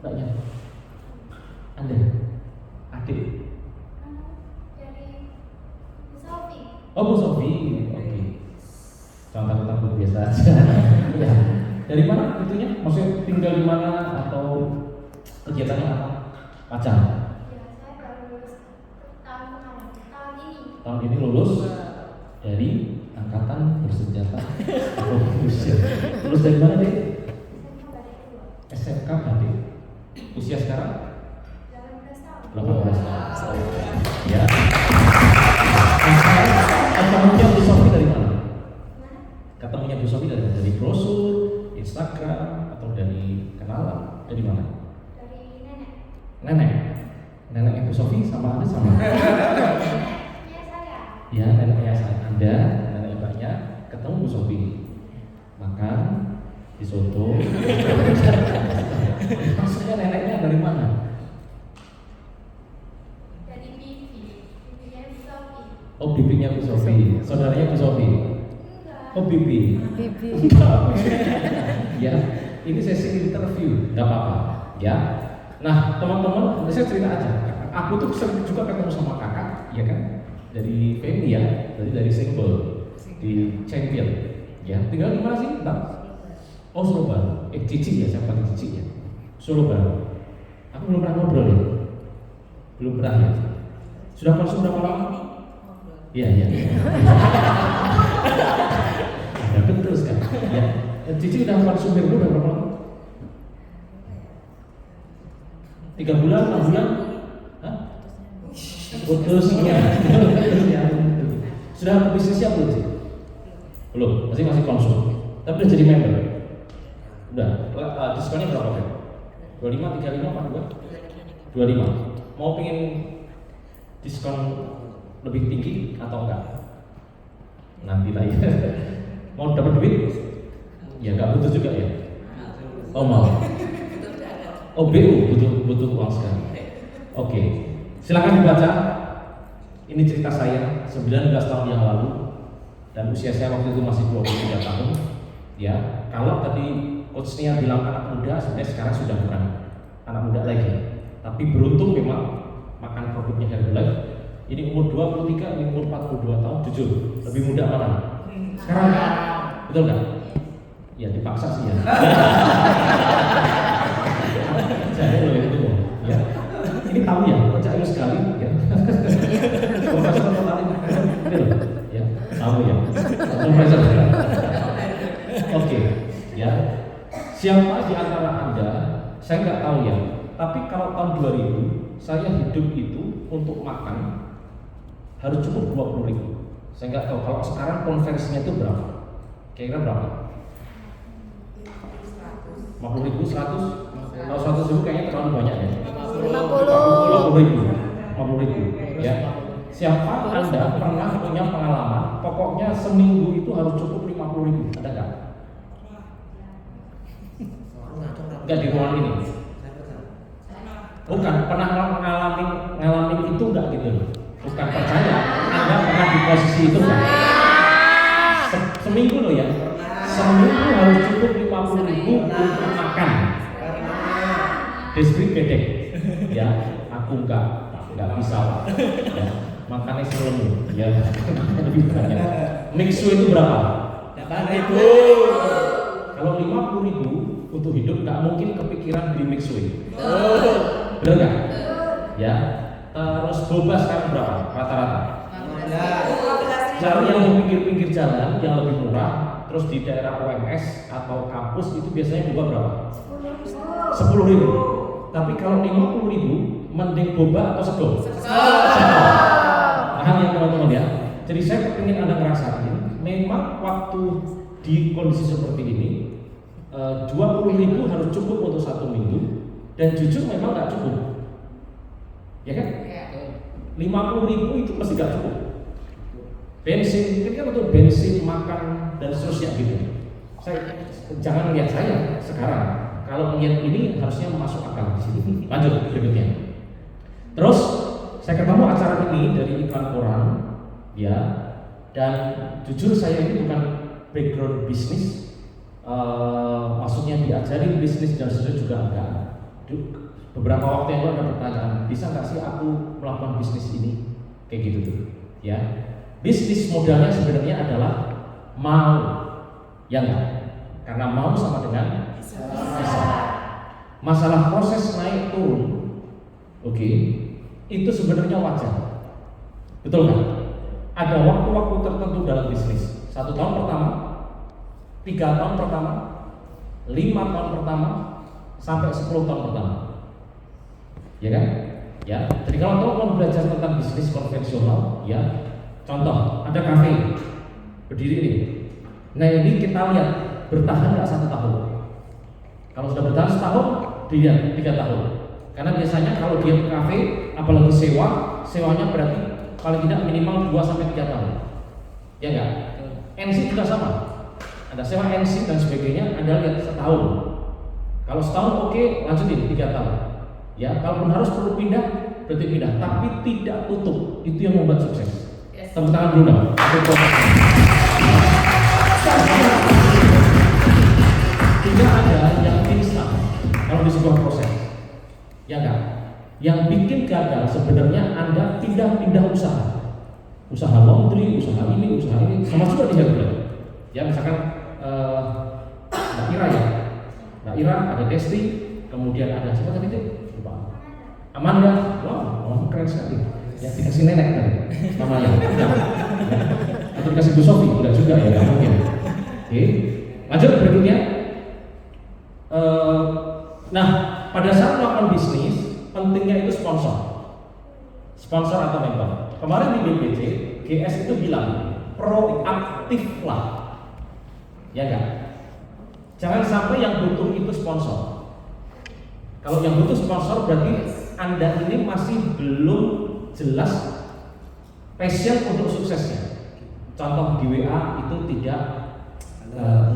Mbaknya? Anda? Adik? Dari Bu Sofi. Oh, Bu Sofi. Oke. Jangan takut-takut, biasa aja. Ya. Dari mana itunya? Maksudnya tinggal di mana atau kegiatannya apa? Pacar? Ya, saya baru lulus tahun kemarin, tahun ini. Tahun ini lulus dari angkatan bersenjata. Terus dari mana deh? SMK berarti. Usia sekarang? 18 tahun. 18 tahun. Ya. Ketemunya Bu Sofi dari mana? Ketemunya Bu Sofi dari mana? Dari brosur, Instagram, atau dari kenalan? Dari mana? Dari nenek. Nenek. Neneknya Bu Sofi sama Anda sama? Neneknya saya. Ya, neneknya Anda, nenek mbaknya ketemu Bu Sofi. Makan di soto. Maksudnya neneknya dari mana? Dari bibi. Bibinya Bu Sofi. Oh, bibinya Bu Sofi. Saudaranya Bu Sofi. Enggak. Oh, bibi. Bibi. Ya, ini sesi interview, nggak apa-apa. Ya. Nah, teman-teman, saya cerita aja. Aku tuh sering juga ketemu sama kakak, ya kan? Dari PMI ya, dari single di Champion. Ya, tinggal di mana sih, Bang? Oh, Solo Baru. Cici ya, saya pakai Cici ya. Solo Baru. Aku belum pernah ngobrol ya. Belum pernah ya. Sudah konsum berapa lama? Iya, iya. Ya, betul sekali. Ya. Cici udah konsumir dulu udah berapa lama? 3 bulan, 6 bulan? Hah? Putus ya. Sudah bisnisnya belum sih? Belum, masih konsum. Tapi udah jadi member. Udah. Diskonnya berapa, Beb? 25, 35, apa 2? 25. Mau pengen diskon lebih tinggi atau enggak? Nanti lah ya. Mau dapat duit? Ya nggak butuh juga ya. Oh mau. Oh BU butuh uang sekarang. Oke. Silakan dibaca. Ini cerita saya 19 tahun yang lalu dan usia saya waktu itu masih 23 tahun. Ya. Kalau tadi coachnya bilang anak muda, sebenarnya sekarang sudah bukan anak muda lagi. Tapi beruntung memang makan produknya Herbalife. Ini umur 23, ini umur 42 tahun. Jujur, lebih muda mana? Sekarang betul nggak? Ya dipaksa sih ya. Saya boleh itu ya. Ini tahu ya, percaya sekali ya. Profesor totalin, ya tahu ya. Profesor. Oke, ya. Siapa di antara Anda? Saya nggak tahu ya. Tapi kalau tahun 2000 saya hidup itu untuk makan harus cukup 20.000. Saya nggak tahu kalau sekarang konversinya itu berapa. Kira-kira berapa? 50.000, 100? Kalau 100.000 kayaknya terlalu banyak ya. 50.000 ya. Siapa Anda pernah punya pengalaman pokoknya seminggu itu harus cukup 50.000? Ada nggak? Nggak di ruangan ini? Bukan, pernah ngalamin itu nggak gitu? Bukan percaya, Anda pernah di posisi itu kan? Seminggu loh ya. Seminggu harus cukup 50.000 untuk makan. Desperate bedek. Ya, aku nggak bisa. Ya, makannya selemu. Ya, lebih banyak. Mixu itu berapa? 8.000. Kalau 50.000 untuk hidup nggak mungkin kepikiran beli mixu. Bener nggak? Ya. Terus boba sekarang berapa rata-rata? Cari yang di pinggir-pinggir jalan yang lebih murah. Terus di daerah OMS atau kampus itu biasanya boba berapa? 10.000. Tapi kalau 50.000 mending boba atau sego? Paham ya teman-teman ya? Jadi saya kepingin Anda ngerasain memang waktu di kondisi seperti ini 20.000 harus cukup untuk 1 minggu. Dan jujur memang nggak cukup. Ya kan? 50.000 itu masih nggak cukup. Bensin, ini kan untuk bensin, makan, dan seterusnya gitu. Jangan lihat saya sekarang. Kalau melihat ini harusnya masuk akal di sini. Lanjut berikutnya. Terus saya ketemu acara ini dari iklan koran, ya. Dan jujur saya ini bukan background bisnis. Maksudnya diajarin bisnis dan seterusnya juga enggak. beberapa waktu yang lalu ada pertanyaan, bisa nggak sih aku melakukan bisnis ini? Kayak gitu tuh, ya. Bisnis modalnya sebenarnya adalah mau, ya enggak? Karena mau sama dengan bisa. Masalah proses naik turun, oke, itu sebenarnya wajar, betul kan? Ada waktu-waktu tertentu dalam bisnis. 1 tahun pertama, 3 tahun pertama, 5 tahun pertama, sampai 10 tahun pertama, ya kan? Ya. Jadi kalau teman-teman belajar tentang bisnis konvensional, ya, contoh ada kafe berdiri ini. Nah ini kita lihat bertahan nggak 1 tahun. Kalau sudah bertahan setahun, dilihat 3 tahun. Karena biasanya kalau dia ke kafe, apalagi sewanya berarti paling tidak minimal 2-3 tahun. Ya enggak? NC juga sama. Ada sewa NC dan sebagainya, Anda lihat setahun. Kalau setahun oke, lanjutin 3 tahun. Ya, kalaupun harus perlu pindah, berarti pindah. Tapi tidak tutup. Itu yang membuat sukses. Tepuk tangan dulu dong. Tidak ada yang instan kalau di sebuah proses. Ya enggak? Yang bikin gagal sebenarnya Anda pindah-pindah usaha laundry, usaha ini, sama juga di Herbal. Ya misalkan Mbak Ira ya, Mbak Ira ada Desti, kemudian ada siapa tadi itu? Lupa. Amanda, wow, keren sekali. Ya dikasih nenek kan namanya. Ya. Atau dikasih Bu Sofi, enggak juga ya, nggak mungkin. Oke, lanjut berikutnya. Nah, pada saat melakukan bisnis, pentingnya itu sponsor atau mentor. Kemarin di BPC, GS itu bilang proaktiflah, ya enggak? Jangan sampai yang butuh itu sponsor. Kalau yang butuh sponsor berarti Anda ini masih belum jelas passion untuk suksesnya. Contoh di WA itu tidak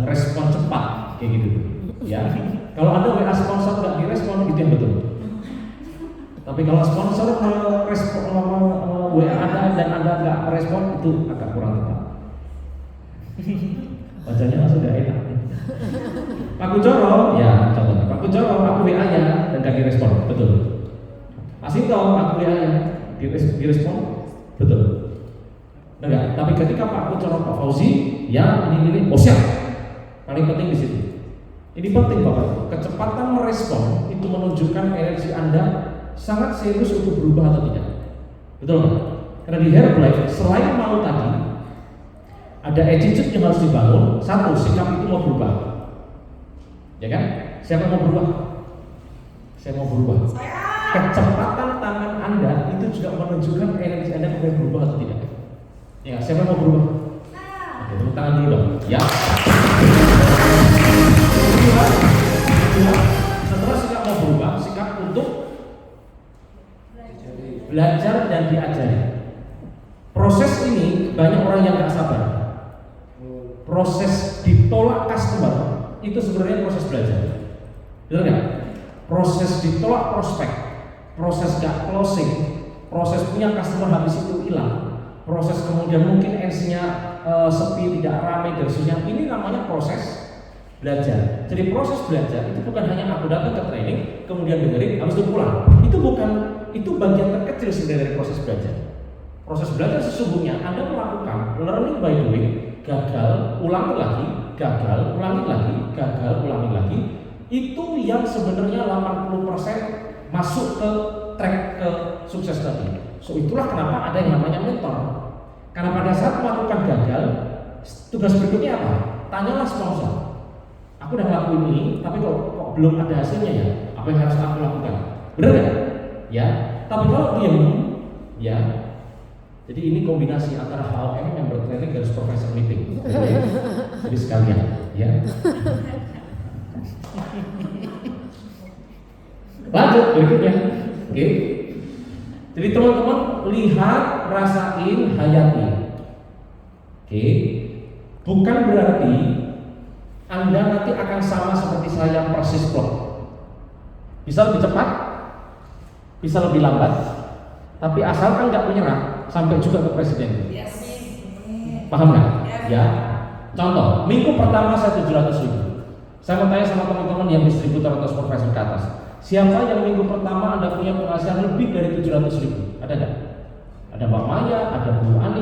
respon cepat, kayak gitu, ya. Kalau Anda WA sponsor nggak direspon, itu yang betul. Tapi kalau sponsor merespon WA Anda dan Anda nggak merespon, itu agak kurang tepat. Wajahnya langsung nggak enak. Pak Kucoro, ya contohnya Pak Kucoro, aku WA-nya dan nggak direspon, betul. Pak Sinto, aku WA-nya direspon, betul. Enggak, tapi ketika Pak Kucoro, Pak Fauzi, ya ini, oh siap. Paling penting di situ. Ini penting Bapak. Kecepatan merespon itu menunjukkan energi Anda sangat serius untuk berubah atau tidak. Betul kan? Karena di Herbalife selain mau tadi, ada attitude yang harus dibangun. 1, sikap itu mau berubah. Ya kan? Siapa mau berubah? Saya mau berubah. Kecepatan tangan Anda itu juga menunjukkan energi Anda mau berubah atau tidak. Ya, siapa mau berubah? Oke, tepuk tangan dulu dong. Ya. Setelah sikap mau berubah, sikap untuk belajar dan diajari. Proses ini banyak orang yang nggak sabar. Proses ditolak customer itu sebenarnya proses belajar. Benar nggak? Proses ditolak prospek, proses gak closing, proses punya customer habis itu hilang, proses kemudian mungkin NC-nya sepi, tidak ramai dan sebagainya. Ini namanya proses belajar. Jadi proses belajar itu bukan hanya aku datang ke training, kemudian dengerin, habis itu pulang. Itu bagian terkecil sebenarnya dari proses belajar. Proses belajar sesungguhnya Anda melakukan learning by doing, gagal, ulangi lagi, gagal, ulangi lagi, gagal, ulangi lagi. Itu yang sebenarnya 80% masuk ke track ke sukses tadi. So itulah kenapa ada yang namanya mentor. Karena pada saat melakukan gagal, tugas berikutnya apa? Tanyalah sponsor. Aku udah ngelakuin ini, tapi kok belum ada hasilnya ya? Apa yang harus aku lakukan? Benar kan? Ya. Tapi kalau diam, ya. Jadi ini kombinasi antara HOM yang bertraining dan supervisor meeting. Jadi sekalian, ya. Lanjut berikutnya. Oke. Jadi teman-teman lihat, rasain, hayati. Oke. Bukan berarti Anda nanti akan sama seperti saya persis plot. Bisa lebih cepat, bisa lebih lambat, tapi asalkan nggak menyerah sampai juga ke presiden. Yes. Paham nggak? Ya. Contoh, minggu pertama saya 700.000. Saya mau tanya sama teman-teman yang distributor atau supervisor ke atas. Siapa yang minggu pertama Anda punya penghasilan lebih dari 700.000? Ada nggak? Ada Mbak Maya, ada Bu Ani,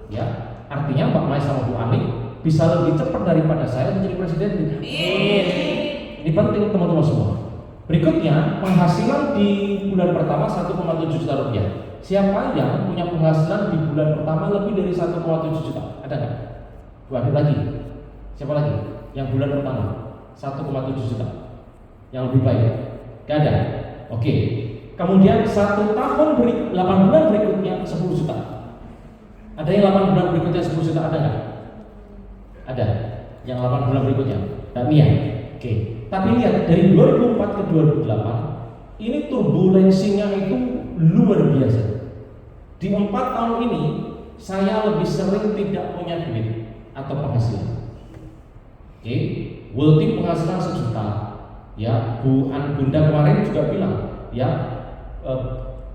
ya. Artinya Mbak Maya sama Bu Ani bisa lebih cepat daripada saya menjadi presiden. Ini penting teman-teman semua. Berikutnya, penghasilan di bulan pertama 1,7 juta rupiah. Siapa yang punya penghasilan di bulan pertama lebih dari 1,7 juta? Ada nggak? Bu Ani lagi. Siapa lagi? Yang bulan pertama 1,7 juta. Yang lebih baik. Gak ada. Oke. Kemudian 1 tahun 8 bulan berikutnya 10 juta. Ada yang 8 bulan berikutnya 10 juta, ada nggak? Ada. Yang 8 bulan berikutnya. Mbak Mia. Oke. Tapi lihat dari 2004 ke 2008 ini turbulensinya itu luar biasa. Di 4 tahun ini saya lebih sering tidak punya duit atau penghasilan. Oke. World penghasilan 1 juta. Ya, Bunda kemarin juga bilang, ya,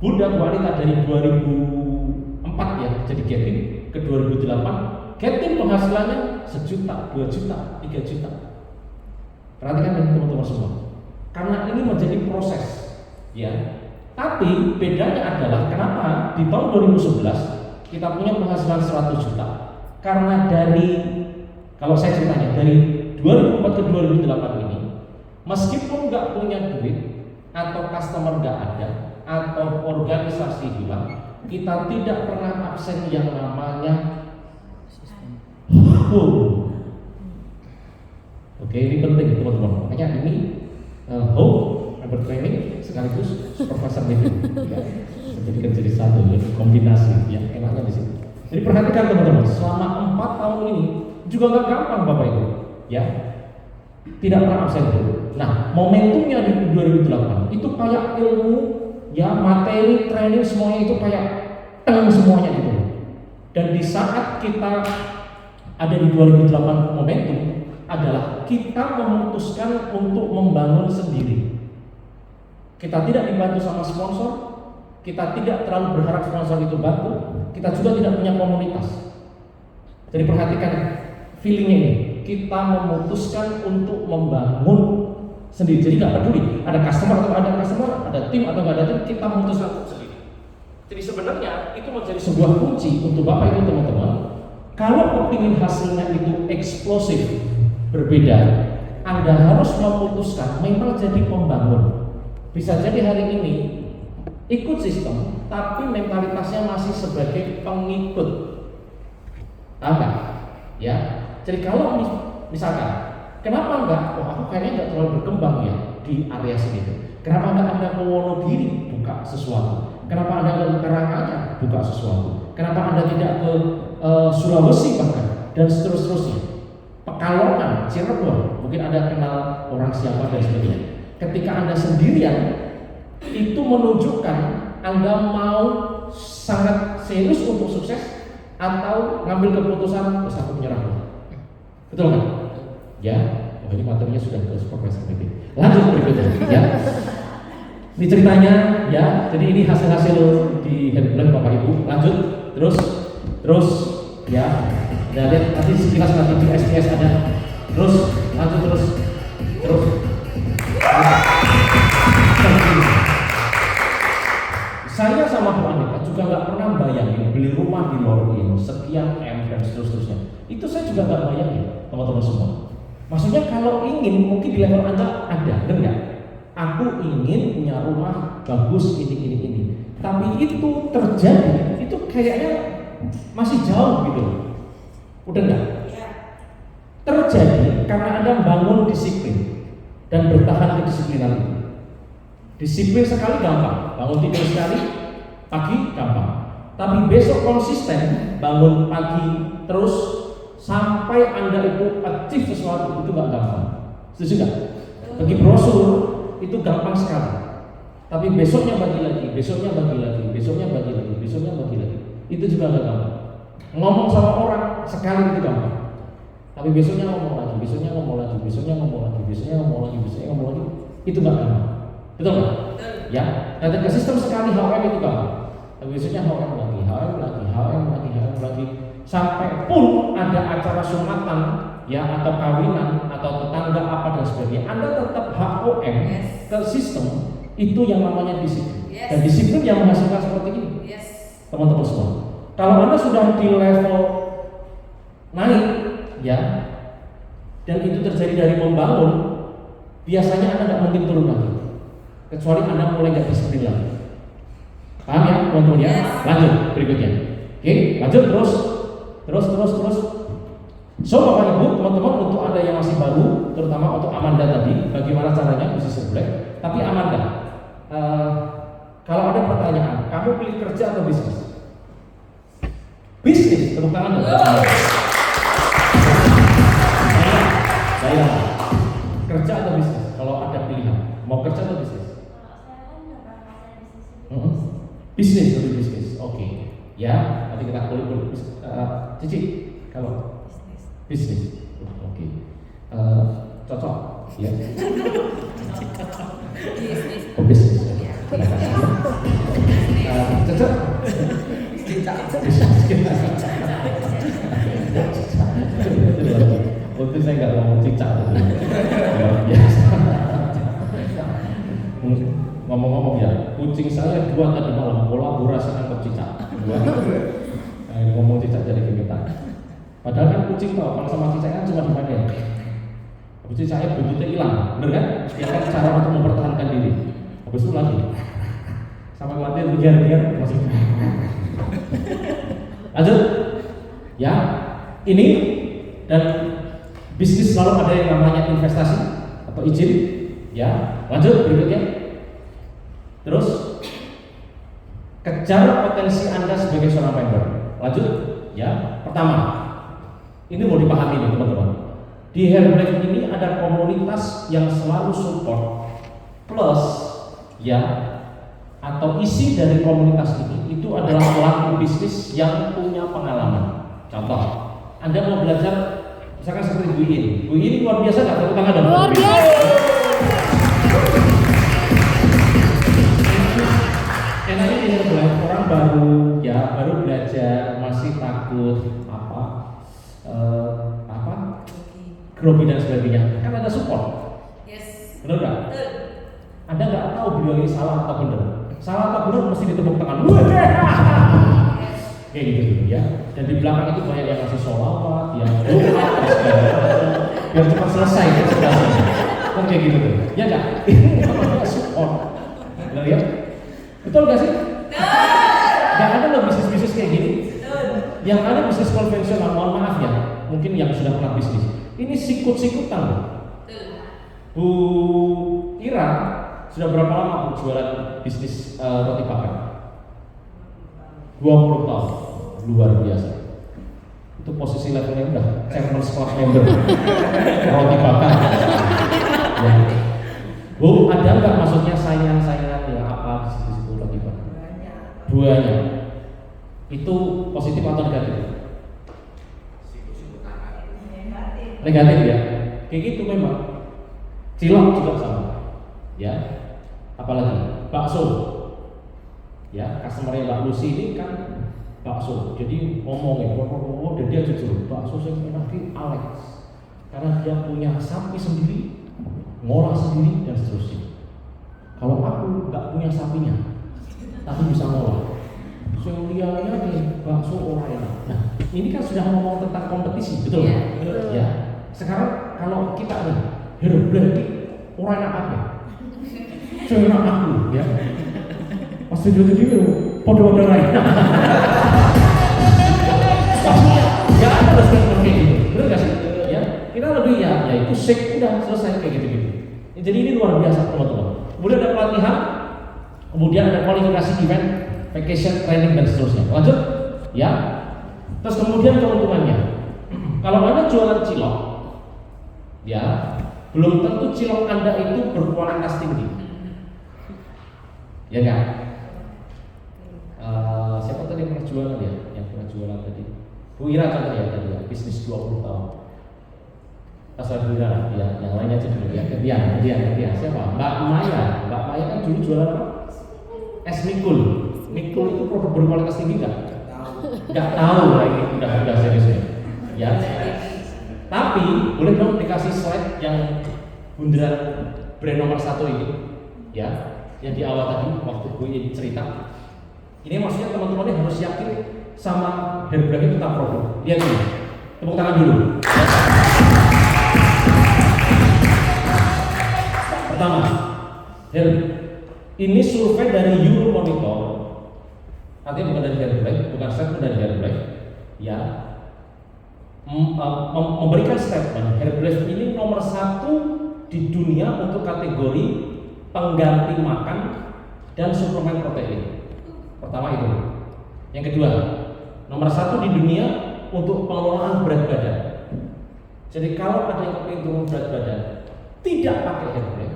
Bunda Bu Anita dari 2004 ya jadi Getin ke 2008, Getin penghasilannya 1 juta, 2 juta, 3 juta. Perhatikan teman-teman semua, karena ini menjadi proses, ya. Tapi bedanya adalah kenapa di tahun 2011 kita punya penghasilan 100 juta, karena dari, kalau saya ceritanya dari 2004 ke 2008 ini, meskipun nggak punya duit atau customer nggak ada atau organisasi hilang, kita tidak pernah absen yang namanya Oke, ini penting teman-teman. Makanya ini member training sekaligus supervisor living. Ya. Jadi satu, kombinasi yang enaknya di sini. Jadi perhatikan teman-teman, selama 4 tahun ini juga nggak gampang Bapak Ibu, ya. Tidak pernah absen itu. Nah, momentumnya di 2008 itu kayak ilmu, ya, materi, training semuanya itu kayak semuanya gitu. Dan di saat kita ada di 2008 momentum adalah kita memutuskan untuk membangun sendiri. Kita tidak dibantu sama sponsor, kita tidak terlalu berharap sponsor itu bantu, kita juga tidak punya komunitas. Jadi perhatikan feelingnya ini. Kita memutuskan untuk membangun sendiri. Jadi nggak peduli ada customer atau ada customer, ada tim atau nggak ada tim, kita memutuskan untuk sendiri. Jadi sebenarnya itu menjadi sebuah kunci untuk Bapak Ibu teman-teman. Kalau kepingin hasilnya itu eksplosif, berbeda, Anda harus memutuskan memang jadi pembangun. Bisa jadi hari ini ikut sistem, tapi mentalitasnya masih sebagai pengikut. Apa? Ya. Jadi kalau misalkan, kenapa enggak? Oh, aku kayaknya enggak terlalu berkembang ya di area sini. Kenapa enggak Anda ke Wonogiri buka sesuatu? Kenapa Anda enggak ke Karanganyar buka sesuatu? Kenapa Anda tidak ke Sulawesi bahkan dan seterusnya? Pekalongan, Cirebon, mungkin Anda kenal orang siapa dan sebagainya. Ketika Anda sendirian, itu menunjukkan Anda mau sangat serius untuk sukses atau ngambil keputusan terus aku menyerah. Betul kan? Ya, ini materinya sudah ke supervisor meeting. Lanjut berikutnya, ya. Ini ceritanya, ya. Jadi ini hasil-hasil di handblank Bapak Ibu. Lanjut, terus, ya. Dan lihat nanti sekilas nanti di STS ada. Terus, lanjut terus. Saya sama Bu Anita juga nggak pernah bayangin beli rumah di Lorien sekian M dan seterusnya. Itu saya juga nggak bayangin, teman-teman semua. Maksudnya kalau ingin mungkin di level Anda ada, benar nggak? Aku ingin punya rumah bagus ini. Tapi itu terjadi, itu kayaknya masih jauh gitu. Udah nggak? Terjadi karena Anda bangun disiplin dan bertahan kedisiplinan itu. Disiplin sekali gampang, bangun tidur sekali pagi gampang. Tapi besok konsisten bangun pagi terus sampai Anda itu achieve sesuatu itu nggak gampang. Setuju nggak? Bagi brosur itu gampang sekali. Tapi besoknya bagi lagi, besoknya bagi lagi. Itu juga nggak gampang. Ngomong sama orang sekali itu gampang. Tapi besoknya ngomong lagi, besoknya ngomong lagi, itu nggak gampang. Betul nggak? Ya, datang ke sistem sekali HM itu gampang. Tapi besoknya HM lagi, sampai pun ada acara sunatan ya atau kawinan atau tetangga apa dan sebagainya, Anda tetap HOM ke sistem, itu yang namanya disiplin. Dan disiplin yang menghasilkan seperti ini, teman-teman semua. Kalau Anda sudah di level naik, ya, dan itu terjadi dari membangun, biasanya Anda nggak mungkin turun lagi, kecuali Anda mulai nggak disiplin lagi. Paham ya, teman-teman ya? Lanjut berikutnya. Oke, lanjut terus. So Bapak Ibu, teman-teman, untuk Anda yang masih baru, terutama untuk Amanda tadi, bagaimana caranya bisnis black? Tapi Amanda, kalau ada pertanyaan, kamu pilih kerja atau bisnis? Bisnis, tepuk tangan dong. Saya kerja atau bisnis? Kalau ada pilihan, mau kerja atau bisnis? Saya kan nggak pernah ngerasain bisnis. Bisnis, lebih bisnis. Oke. Ya, nanti kita kulik. Cici, kalau bisnis, oke. Cocok, ya. Oh, bisnis. Cocok. Untuk saya nggak ngomong cicak, biasa. Ngomong-ngomong ya, kucing saya 2 tadi malam kolaborasi nangkep cicak. 2. Ngomong cicak jadi gemetar. Padahal kan kucing tahu kalau sama cicak kan cuma dipakai. Habis itu saya buntutnya hilang, bener kan? Ya kan cara untuk mempertahankan diri. Habis itu lagi sampai mati biar masih. Lanjut, ya. Ini dan bisnis selalu ada yang namanya investasi atau izin, ya. Lanjut berikutnya. Terus kejar potensi Anda sebagai seorang member. Lanjut, ya. Pertama, ini mau dipahami nih teman-teman. Di Hairblack ini ada komunitas yang selalu support, plus ya, atau isi dari komunitas ini itu adalah pelaku bisnis yang punya pengalaman. Contoh, Anda mau belajar misalkan seperti Bu ini luar biasa nggak? Tepuk tangan dong. Luar biasa. Enaknya di Hairblack orang baru belajar, masih takut grogi dan sebagainya, kan ada support. Benar nggak? Anda nggak tahu beliau ini salah atau benar. Salah atau benar mesti ditepuk tangan. Kayak gitu ya. Dan di belakang itu banyak yang ngasih sholawat, yang doa, biar cepat selesai kan sebenarnya. Kan kayak gitu tuh. Ya nggak? Ini namanya support. Benar ya? Betul nggak sih? Nggak ada loh bisnis kayak gini. Yang ada bisnis konvensional, mohon maaf ya, mungkin yang sudah pernah bisnis. Ini sikut-sikutan. Bu Ira sudah berapa lama Bu jualan bisnis roti bakar? 20 tahun, luar biasa. Itu posisi levelnya udah Champions Club member roti bakar. Ya. Bu, ada nggak maksudnya saingan-saingan ya apa di situ roti bakar? Duanya. Itu positif atau negatif? Negatif ya, kayak gitu memang. Cilok juga sama, ya. Apalagi bakso, ya. Customer Mbak Lucy ini kan bakso, jadi ngomongin, dan dia jujur, bakso yang enak di Alex, karena dia punya sapi sendiri, ngolah sendiri dan seterusnya. Kalau aku nggak punya sapinya, tapi bisa ngolah. Lihatnya nih bakso orang enak. Nah, ini kan sudah ngomong tentang kompetisi, betul? Ya. Sekarang kalau kita nih, Hairblack orang enak apa? Saya enak aku, ya. Pasti jadi dia, podo-podo lain. Gak ada seperti gitu, benar gak sih? Ya, kita lebih ya itu shake udah selesai kayak gitu. Jadi ini luar biasa teman-teman. Kemudian ada pelatihan, kemudian ada kualifikasi event, vacation, training dan seterusnya. Lanjut, ya. Terus kemudian keuntungannya, kalau Anda jualan cilok, ya, belum tentu cilok Anda itu berkualitas tinggi. Ya kan? Siapa tadi yang pernah jualan ya? Yang pernah jualan tadi? Bu Ira contoh ya tadi ya, bisnis 20 tahun. Asal Bu Ira, ya, yang lainnya aja dulu ya. Kemudian siapa? Mbak Maya kan dulu jualan apa? Es Mikul. Mikul itu produk berkualitas tinggi nggak? Nggak tahu lagi, udah serius ya. Ya. Tapi boleh dong dikasih slide yang bundaran brand nomor 1 ini, ya, yang di awal tadi waktu gue cerita. Ini maksudnya teman-teman ini harus yakin sama Herbrank itu tentang produk. Lihat dulu, tepuk tangan dulu. Pertama, ini survei dari Euromonitor, artinya bukan dari Herbrank, bukan statement dari Herbrank, ya, memberikan statement Herbrank ini nomor 1 di dunia untuk kategori pengganti makan dan suplemen protein. Pertama itu. Yang kedua, nomor 1 di dunia untuk pengelolaan berat badan. Jadi kalau ada yang ingin turun berat badan tidak pakai Herbrank,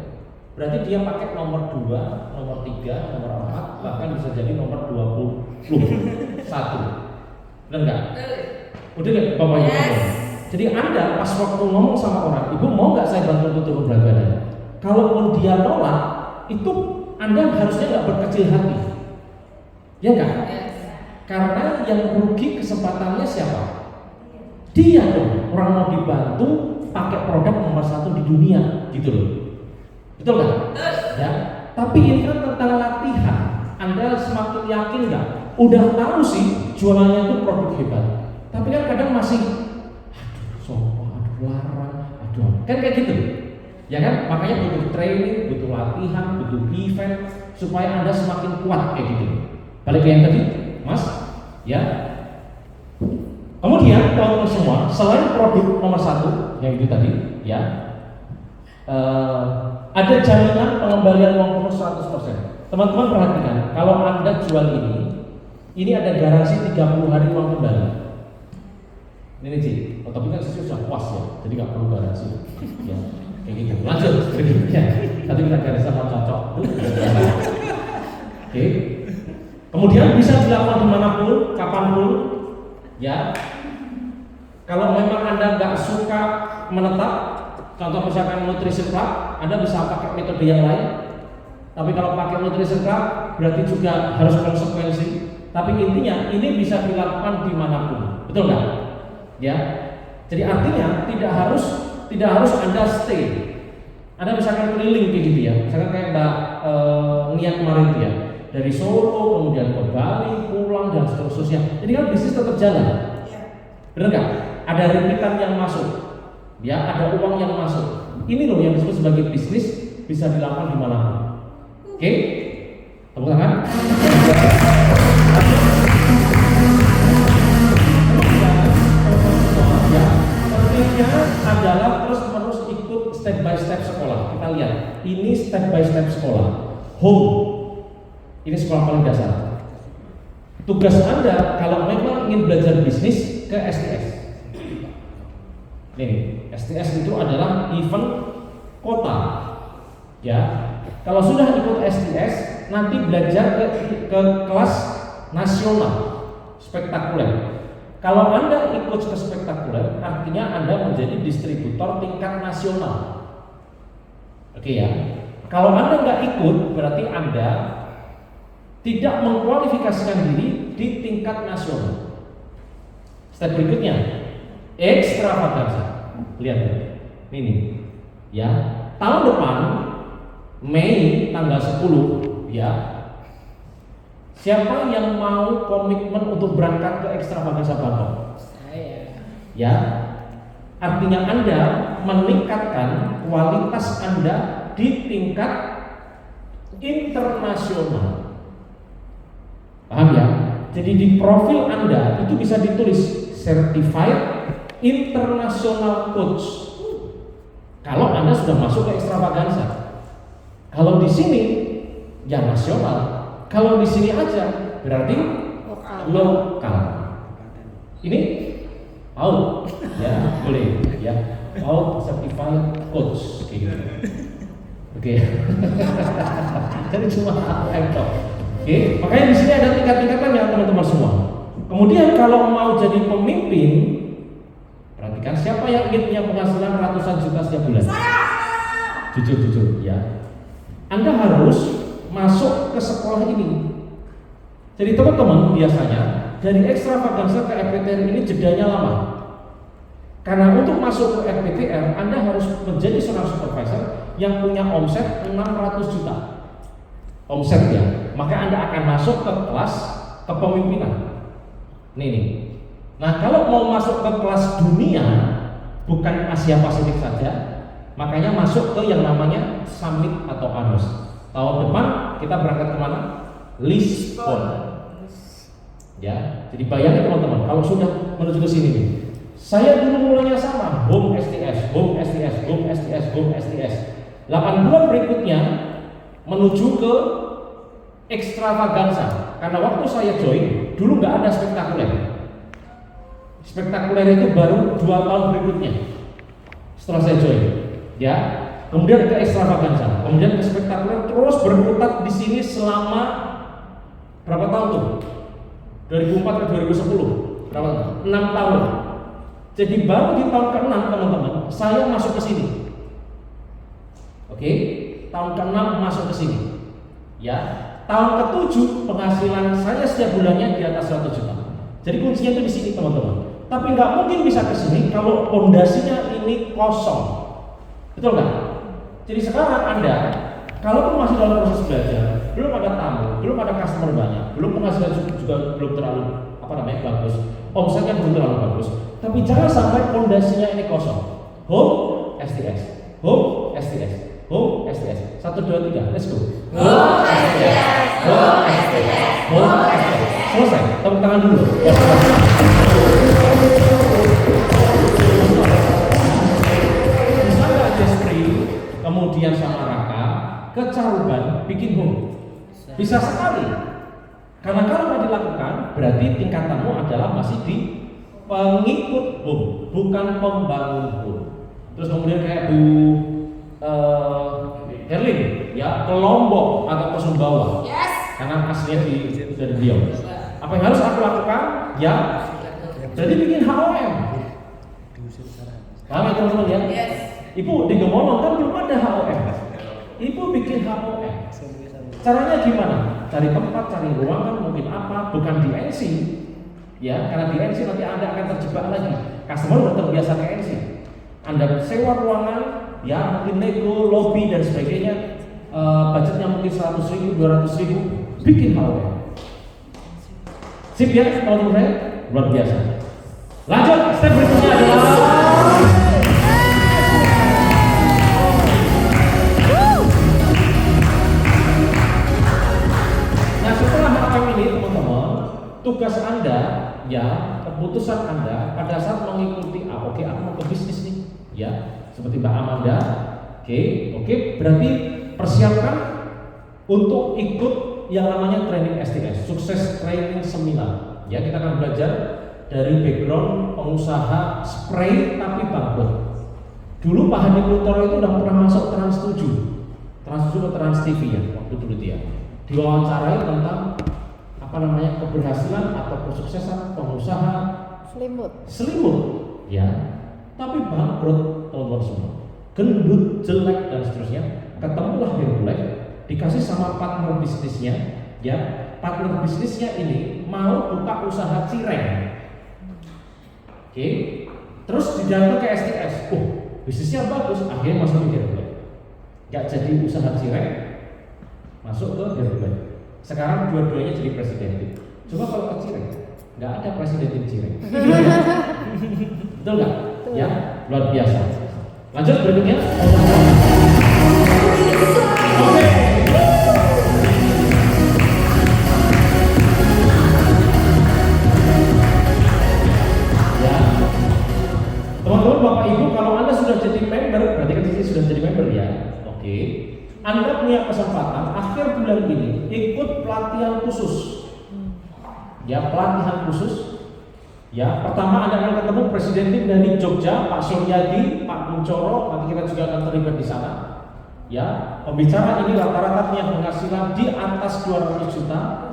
berarti dia pakai nomor 2, nomor 3, nomor 4, bahkan bisa jadi nomor 21. Benar nggak? Udah nggak Bapak Ibu? Jadi Anda pas waktu ngomong sama orang, Ibu mau nggak saya bantu untuk turun berat badan? Kalaupun dia nolak, itu Anda harusnya nggak berkecil hati. Ya nggak? Karena yang rugi kesempatannya siapa? Dia dong. Orang mau dibantu pakai produk nomor 1 di dunia, gitu loh. Betul nggak? Ya. Tapi ini kan tentang latihan. Anda semakin yakin nggak? Udah tahu sih jualannya itu produk hebat. Tapi kan kadang masih, larang, kan kayak gitu. Ya kan? Makanya butuh training, butuh latihan, butuh event supaya Anda semakin kuat kayak gitu. Balik ke yang tadi, Mas, ya. Kemudian teman-teman semua, selain produk nomor 1 yang itu tadi, ya, ada jaminan pengembalian uang penuh 100%. Teman-teman perhatikan, kalau Anda jual ini ada garansi 30 hari uang kembali. Ini sih, tapi kan sisi sudah puas ya, jadi nggak perlu garansi. Ya, kayak gitu. Lanjut berikutnya. Tadi kita garis sama cocok. Oke. Kemudian bisa dilakukan dimanapun, kapanpun, ya. Kalau memang Anda nggak suka menetap, contoh misalkan nutrisi club, Anda bisa pakai metode yang lain. Tapi kalau pakai nutrisi club, berarti juga harus konsekuensi. Tapi intinya ini bisa dilakukan dimanapun, betul nggak? Ya. Jadi artinya tidak harus Anda stay. Anda misalkan keliling kayak gitu ya, misalkan kayak Mbak Nia kemarin itu ya. Dari Solo kemudian ke Bali, pulang dan seterusnya. Jadi kan bisnis tetap jalan. Benar nggak? Ada repeatan yang masuk, ya, ada uang yang masuk. Ini loh yang disebut sebagai bisnis, bisa dilakukan di mana-mana. Oke? Tepuk tangan. Ya, pentingnya adalah terus-menerus ikut step by step sekolah. Kita lihat, ini step by step sekolah. Home. Ini sekolah paling dasar. Tugas Anda kalau memang ingin belajar bisnis ke STS. Nih, STS itu adalah event kota. Ya. Kalau sudah ikut STS, nanti belajar ke kelas nasional spektakuler. Kalau Anda ikut ke spektakuler, artinya Anda menjadi distributor tingkat nasional. Oke ya. Kalau Anda nggak ikut, berarti Anda tidak mengkualifikasikan diri di tingkat nasional. Step berikutnya, ekstravaganza. Lihat ini, ya. Tahun depan Mei tanggal 10, ya. Siapa yang mau komitmen untuk berangkat ke ekstravaganza Bangkok? Saya. Ya. Artinya Anda meningkatkan kualitas Anda di tingkat internasional. Paham ya? Jadi di profil Anda itu bisa ditulis Certified International Coach. Kalau Anda sudah masuk ke ekstravaganza. Kalau di sini ya nasional. Kalau di sini aja berarti lokal. Ini out, ya boleh, ya out certified coach, gitu. Oke. Jadi cuma laptop. Oke, makanya di sini ada tingkat-tingkatannya teman-teman semua. Kemudian kalau mau jadi pemimpin, perhatikan siapa yang ingin punya penghasilan ratusan juta setiap bulan? Jujur, ya. Anda harus masuk ke sekolah ini. Jadi teman-teman biasanya dari ekstravaganza ke FPTN ini jedanya lama. Karena untuk masuk ke FPTR, Anda harus menjadi seorang supervisor yang punya omset 600 juta. Omset ya. Maka Anda akan masuk ke kelas kepemimpinan. Nih. Nah, kalau mau masuk ke kelas dunia, bukan Asia Pasifik saja, makanya masuk ke yang namanya Summit atau ANOS. Tahun depan kita berangkat kemana? Lisbon. Ya, jadi bayangin teman-teman, kalau sudah menuju ke sini nih. Saya dulu mulainya sama, home STS. 8 bulan berikutnya menuju ke ekstravaganza. Karena waktu saya join, dulu nggak ada spektakuler. Spektakuler itu baru 2 tahun berikutnya setelah saya join. Ya, kemudian ke ekstravaganza, kemudian ke spektakuler, terus berputar di sini selama berapa tahun tuh? 2004 ke 2010, berapa tahun? 6 tahun. Jadi baru di tahun ke-6 teman-teman, saya masuk ke sini. Oke, tahun ke-6 masuk ke sini. Ya, tahun ke-7 penghasilan saya setiap bulannya di atas 100 juta. Jadi kuncinya itu di sini teman-teman. Tapi nggak mungkin bisa ke sini kalau pondasinya ini kosong. Betul nggak? Jadi sekarang Anda, kalau masih dalam proses belajar, belum ada tamu, belum ada customer banyak, belum penghasilan juga belum terlalu bagus, omsetnya belum terlalu bagus. Tapi jangan sampai pondasinya ini kosong. Home STS, home STS, home STS. 1, 2, 3, let's go. Home STS, home STS, home STS. Selesai. Tepuk tangan dulu. Misalnya Jespri, kemudian sama Raka ke Caruban bikin home. Bisa sekali. Karena kalau nggak dilakukan, berarti tingkatanmu adalah masih di pengikut home, bukan pembangun home. Terus kemudian kayak Bu Herlin, ya ke Lombok atau ke Sumbawa. Yes. Karena aslinya dari beliau. Apa yang harus aku lakukan? Ya, jadi bikin HOM. Paham ya teman-teman ya? Yes. Ibu di Gemolong kan belum ada HOM. Ibu bikin HOM. Caranya gimana? Cari tempat, cari ruangan, mungkin apa? Bukan di NC. Ya, karena di NC nanti Anda akan terjebak lagi. Customer udah terbiasa ke NC. Anda sewa ruangan, ya mungkin nego, lobby dan sebagainya. Budgetnya mungkin 100.000, 200.000, bikin HOM. Sip ya, teman-teman, luar biasa. Lanjut, step berikutnya adalah setelah HOM ini teman-teman, tugas Anda, ya keputusan Anda pada saat mengikuti oke aku mau ke bisnis nih, ya seperti Mbak Amanda, oke, berarti persiapkan untuk ikut yang namanya training STS, sukses training seminar. Ya kita akan belajar dari background pengusaha spray tapi bangkrut. Dulu Pak Hadi Plutoro itu udah pernah masuk Trans 7 atau Trans TV ya waktu dulu dia. Diwawancarai tentang keberhasilan atau kesuksesan pengusaha selimut ya, tapi bangkrut teman-teman semua, gendut, jelek dan seterusnya. Ketemulah Hercules, dikasih sama partner bisnisnya, ya partner bisnisnya ini mau buka usaha cireng, terus didalam ke STS, bisnisnya bagus, akhirnya masuk ke Hercules, gak jadi usaha cireng, masuk ke Hercules. Sekarang dua-duanya jadi presiden. Coba kalau ke Cireng, nggak ada presiden Cireng. Betul nggak? Ya, luar biasa. Lanjut berikutnya. Oke. Ya, teman-teman, Bapak Ibu, kalau Anda sudah jadi member, berarti kan sini sudah jadi member ya. Oke. Anda punya kesempatan akhir bulan ini ikut pelatihan khusus. Ya, pelatihan khusus. Ya, pertama Anda akan ketemu presiden tim dari Jogja, Pak Suryadi, Pak Kuncoro, nanti kita juga akan terlibat di sana. Ya, pembicara ini rata-rata punya penghasilan di atas 200 juta.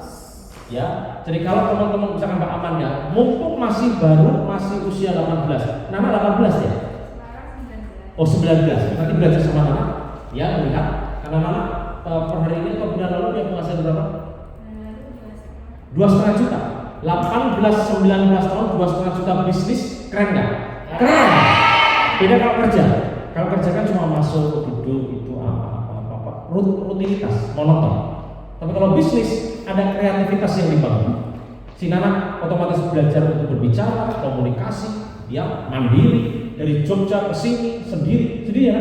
Ya, jadi kalau teman-teman misalkan Mbak Amanda, mumpung masih baru, masih usia 18. Nama 18 ya? 19. Oh, 19. Nanti belajar sama Nana. Ya, melihat. Karena Nana per hari ini atau bulan lalu dia penghasilan berapa? 2,5 juta. 18-19 tahun 2,5 juta bisnis, keren nggak? Keren. Beda kalau kerja. Kalau kerja kan cuma masuk, duduk, itu apa, rutinitas, monoton. Tapi kalau bisnis ada kreativitas yang dibangun. Si anak otomatis belajar untuk berbicara, komunikasi, dia mandiri dari Jogja ke sini sendiri ya.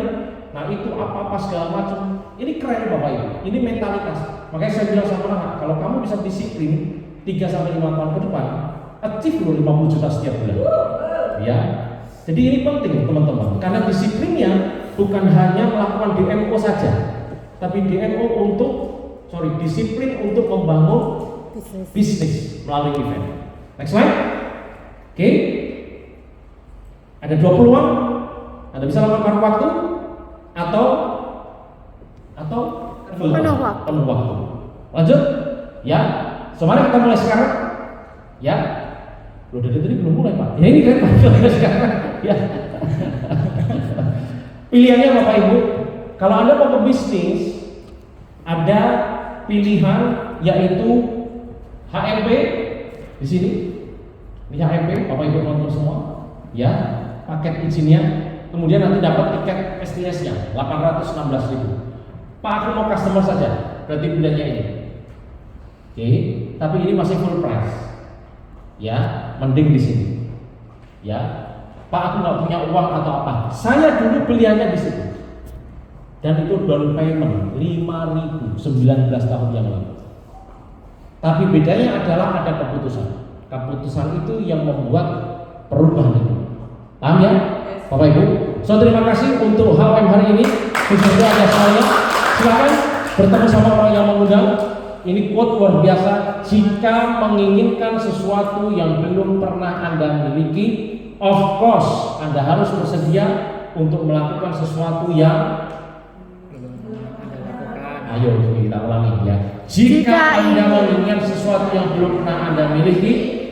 Nah itu apa segala macam. Ini keren Bapak Ibu. Ini mentalitas. Makanya saya bilang sama anak, kalau kamu bisa disiplin 3-5 tahun ke depan, achieve loh 50 juta setiap bulan. Ya. Jadi ini penting teman-teman. Karena disiplinnya bukan hanya melakukan DMO saja, tapi DMO disiplin untuk membangun bisnis melalui event. Next slide. Oke. Ada 2 peluang. Anda bisa lakukan waktu atau penuh waktu. Lanjut. Ya. So mari kita mulai sekarang. Ya. Loh dari tadi belum mulai Pak. Ya ini kan Pak sekarang. Ya. Pilihannya Bapak Ibu. Kalau Anda mau ke bisnis, ada pilihan yaitu HMP di sini. Ini HMP, Bapak Ibu nonton semua. Ya, paket izinnya. Kemudian nanti dapat tiket STS-nya 816.000. Pak aku mau customer saja, berarti pilihannya ini. Oke, tapi ini masih full price. Ya, mending di sini. Ya, Pak aku nggak punya uang atau apa. Saya dulu pilihannya di situ. Dan itu down payment 5.000 19 tahun yang lalu. Tapi bedanya adalah ada keputusan. Keputusan itu yang membuat perubahan itu. Paham ya? Bapak Ibu. So terima kasih untuk HWM hari ini. Khususnya ada saya. Silakan bertemu sama orang yang mengundang. Ini quote luar biasa. Jika menginginkan sesuatu yang belum pernah Anda miliki, of course Anda harus bersedia untuk melakukan sesuatu yang ayo kita ulangi ya. Jika Anda menginginkan sesuatu yang belum pernah Anda miliki,